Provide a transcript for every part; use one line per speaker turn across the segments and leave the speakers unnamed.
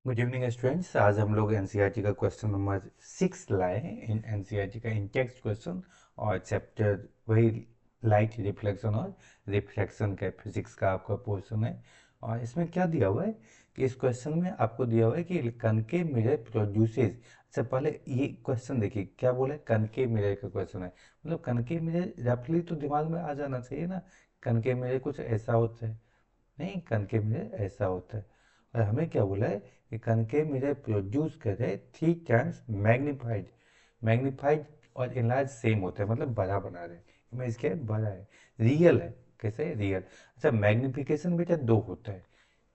Good evening students. आज हम लोग एनसीईआरटी का क्वेश्चन नंबर 6 लाए हैं। इन एनसीईआरटी का इन टेक्स्ट क्वेश्चन और चैप्टर वही लाइट रिफ्लेक्शन और रिफ्रैक्शन का फिजिक्स का आपका पोर्शन है। और इसमें क्या दिया हुआ है कि इस क्वेश्चन में आपको दिया हुआ है कि कनकेव मिरर प्रोड्यूसेस। अच्छा, पहले ये क्वेश्चन देखिए क्या बोला है। कनकेव मिरर का क्वेश्चन है, मतलब कनकेव मिरर रफली तो दिमाग में आ जाना चाहिए ना। कनकेव मिरर कुछ ऐसा होता है, नहीं कनकेव मिरर ऐसा होता है। और हमें क्या बोला है कि कनकेव मिरर प्रोड्यूस करे 3 टाइम्स मैग्नीफाइड। मैग्नीफाइड और इनलार्ज सेम होता है, मतलब बड़ा बना रहे हैं। इमेज क्या है, बड़ा है, रियल है। कैसे है, रियल। अच्छा, मैग्निफिकेशन बेटा दो होता है,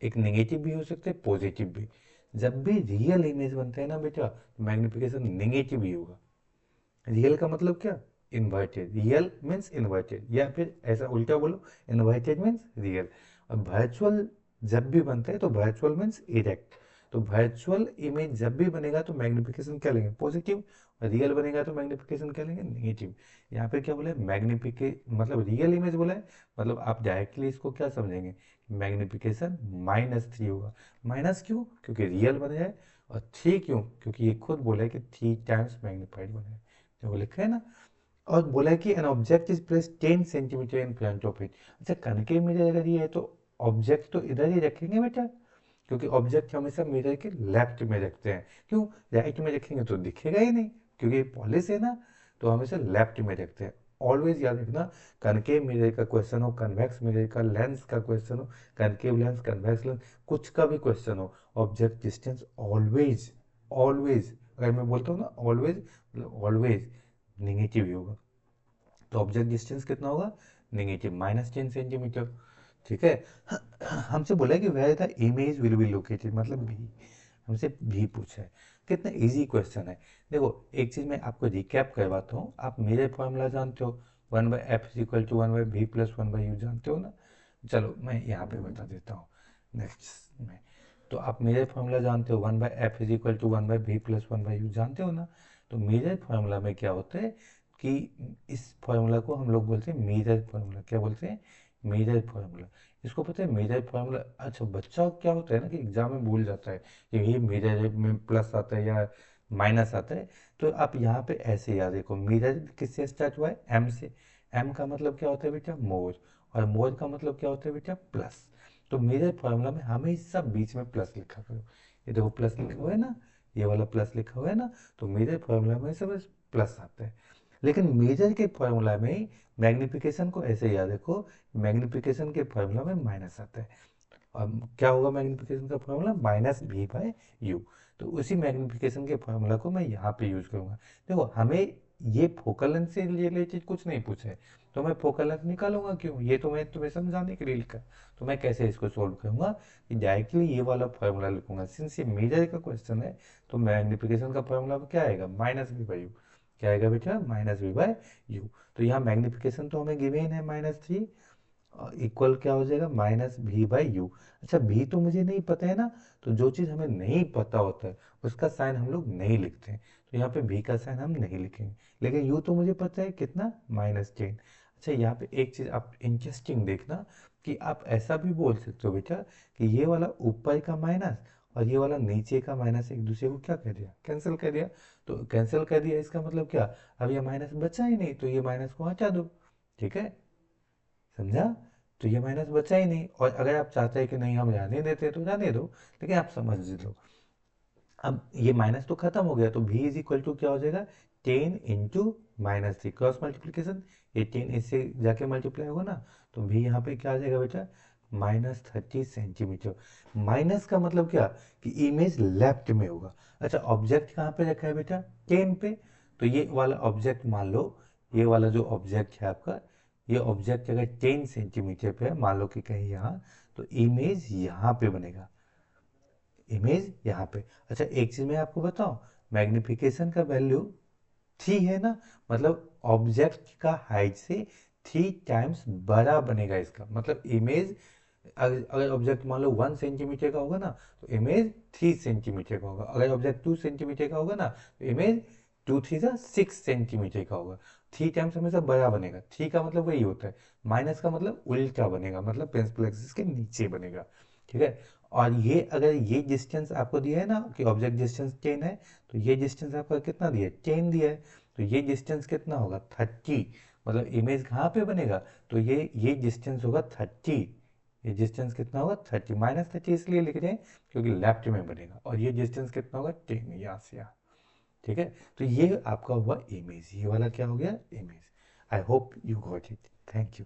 एक नेगेटिव भी हो सकता है पॉजिटिव भी। जब भी रियल इमेज बनता है ना बेटा, तो मैग्निफिकेशन नेगेटिव ही होगा। रियल का मतलब क्या, इन्वर्टेड। रियल मीन्स इन्वर्टेड, या फिर ऐसा उल्टा बोलो, इन्वर्टेड मीन्स रियल। और वर्चुअल जब भी बनता है तो वर्चुअल मीन्स इरेक्ट। तो वर्चुअल इमेज जब भी बनेगा तो मैग्निफिकेशन क्या लेंगे, पॉजिटिव। और रियल बनेगा तो मैग्निफिकेशन क्या लेंगे, नेगेटिव। यहाँ पे क्या बोला है, मैग्निफिके मतलब रियल इमेज बोला है, मतलब आप डायरेक्टली इसको क्या समझेंगे, मैग्निफिकेशन -3 होगा। माइनस क्यों, क्योंकि रियल बन जाए। और 3 क्यों, क्योंकि ये खुद बोला है कि 3 टाइम्स मैग्नीफाइड बने, जो लिखा है ना। और बोला है कि an object is place 10 centimetre in front of it. अच्छा, कनकेव मिरर अगर ये है तो ऑब्जेक्ट तो इधर ही रखेंगे बेटा, क्योंकि ऑब्जेक्ट हमेशा मिरर के लेफ्ट में रखते हैं। क्यों, राइट में रखेंगे तो दिखेगा ही नहीं, क्योंकि पॉलिश है ना। तो हमेशा लेफ्ट में रखते हैं। ऑलवेज याद रखना, कनकेव मिरर का क्वेश्चन हो, कन्वेक्स मिरर का, लेंस का क्वेश्चन हो, कनकेव लेंस, कन्वेक्स लेंस, कुछ का भी क्वेश्चन हो, ऑब्जेक्ट डिस्टेंस ऑलवेज, ऑलवेज, अगर मैं बोलता हूँ ना ऑलवेज, मतलब ऑलवेज नेगेटिव ही होगा। तो ऑब्जेक्ट डिस्टेंस कितना होगा, नेगेटिव -10 सेंटीमीटर। ठीक है। हमसे बोला है कि where the image will be located, मतलब भी हमसे भी पूछा है। कितना इजी क्वेश्चन है। देखो एक चीज मैं आपको रिकैप करवाता हूँ। आप मेरे फॉर्मूला जानते हो, 1/f=1/v+1/u जानते हो ना। चलो मैं यहाँ पे बता देता हूँ नेक्स्ट में। तो आप मेजर फार्मूला जानते हो, 1/f=1/v+1/u जानते हो ना। तो मेजर फार्मूला में क्या होता है कि इस फार्मूला को हम लोग बोलते हैं मेजर फार्मूला। क्या बोलते हैं, मेजर फार्मूला। इसको पता है मेजर फार्मूला। अच्छा, बच्चा क्या होता है ना कि एग्जाम में भूल जाता है कि ये मेजर में प्लस आता है या माइनस आता है। तो आप यहाँ पे ऐसे याद रखो, मेजर किससे स्टार्ट हुआ है, एम से। एम का मतलब क्या होता है बेटा, मोर। और मोर का मतलब क्या होता है बेटा, प्लस। तो मेरे फार्मूला में हमेशा बीच में प्लस लिखा करो। ये देखो प्लस लिखा हुआ है ना, ये वाला प्लस लिखा हुआ है ना। तो मेरे फार्मूला में सब प्लस आता है। लेकिन मेजर के फार्मूला में मैग्निफिकेशन को ऐसे याद रखो, मैग्निफिकेशन के फार्मूला में माइनस आता है। और क्या होगा मैग्निफिकेशन का फार्मूला, -v/u। तो उसी मैग्निफिकेशन के फार्मूला को मैं यहाँ पे यूज करूंगा। देखो हमें ये फोकल लेंथ से रिलेटेड कुछ नहीं पूछा है, तो मैं फोकल लेंथ निकालूंगा क्यों, ये तो मैं तुम्हें समझाने के लिए लिखा। तो मैं कैसे इसको सोल्व करूंगा कि डायरेक्टली ये वाला फार्मूला लिखूंगा। सिंस ये मेजर का क्वेश्चन है तो मैग्निफिकेशन का फार्मूला क्या आएगा, -v/u। क्या आएगा बेटा, -v/u। तो यहाँ मैग्निफिकेशन तो हमें गिवन है -3, इक्वल क्या हो जाएगा, -v/u। अच्छा, v तो मुझे नहीं पता है ना। तो जो चीज़ हमें नहीं पता होता है उसका साइन हम लोग नहीं लिखते हैं। तो यहाँ पे v का साइन हम नहीं लिखेंगे। लेकिन u तो मुझे पता है कितना, -10। अच्छा, यहाँ पे एक चीज़ आप इंटरेस्टिंग देखना कि आप ऐसा भी बोल सकते हो बेटा कि ये वाला ऊपर का माइनस और ये वाला नीचे का माइनस एक दूसरे को क्या कर दिया, कैंसिल कर दिया। तो कैंसिल कर दिया इसका मतलब क्या, अब ये माइनस बचा ही नहीं, तो ये माइनस को हटा दो। ठीक है, समझा। तो ये माइनस बचा ही नहीं। और अगर आप चाहते हैं कि नहीं हम रहने देते तो रहने दो, लेकिन आप समझ लो अब ये माइनस तो खत्म हो गया। तो v इज इक्वल टू क्या हो जाएगा, 10 × -3 क्रॉस मल्टीप्लीकेशन। ये 10 इससे जाके मल्टीप्लाई होगा ना। तो v यहाँ पे क्या आ जाएगा बेटा, -30 सेंटीमीटर। माइनस का मतलब क्या, कि इमेज लेफ्ट में होगा। अच्छा, ऑब्जेक्ट कहाँ पे रखा है बेटा, 10 पे। तो ये वाला ऑब्जेक्ट मान लो, ये वाला जो ऑब्जेक्ट है आपका, ये ऑब्जेक्ट अगर 10 सेंटीमीटर पे है, मान लो कि कहीं यहाँ, तो इमेज यहाँ पे बनेगा, इमेज यहाँ पे। अच्छा, एक चीज मैं आपको बताऊं, मैग्निफिकेशन का वैल्यू 3 है ना, मतलब ऑब्जेक्ट का हाइट से 3 टाइम्स बड़ा बनेगा इसका मतलब इमेज। अगर ऑब्जेक्ट मान लो 1 सेंटीमीटर का होगा ना, तो इमेज 3 सेंटीमीटर का होगा। अगर ऑब्जेक्ट 2 सेंटीमीटर का होगा ना, तो इमेज 2 3 6 सेंटीमीटर का होगा। 3 टाइम्स हमेशा बड़ा बनेगा। 3 का मतलब वही होता है, माइनस का मतलब उल्टा बनेगा, मतलब प्रिंसिपल एक्सिस के नीचे बनेगा। ठीक है। और ये अगर ये डिस्टेंस आपको दिया है ना कि ऑब्जेक्ट डिस्टेंस 10 है, तो ये डिस्टेंस आपका कितना दिया है, 10 दिया है, तो ये डिस्टेंस कितना होगा, 30। मतलब इमेज कहाँ पे बनेगा, तो ये डिस्टेंस होगा 30। ये डिस्टेंस कितना होगा, 30। -30 इसलिए लिख रहे हैं क्योंकि लेफ्ट में बनेगा, और ये डिस्टेंस कितना होगा, 10 यहाँ से यहाँ। ठीक है, तो ये आपका हुआ इमेज, ये वाला क्या हो गया, image. I hope you got it, thank you.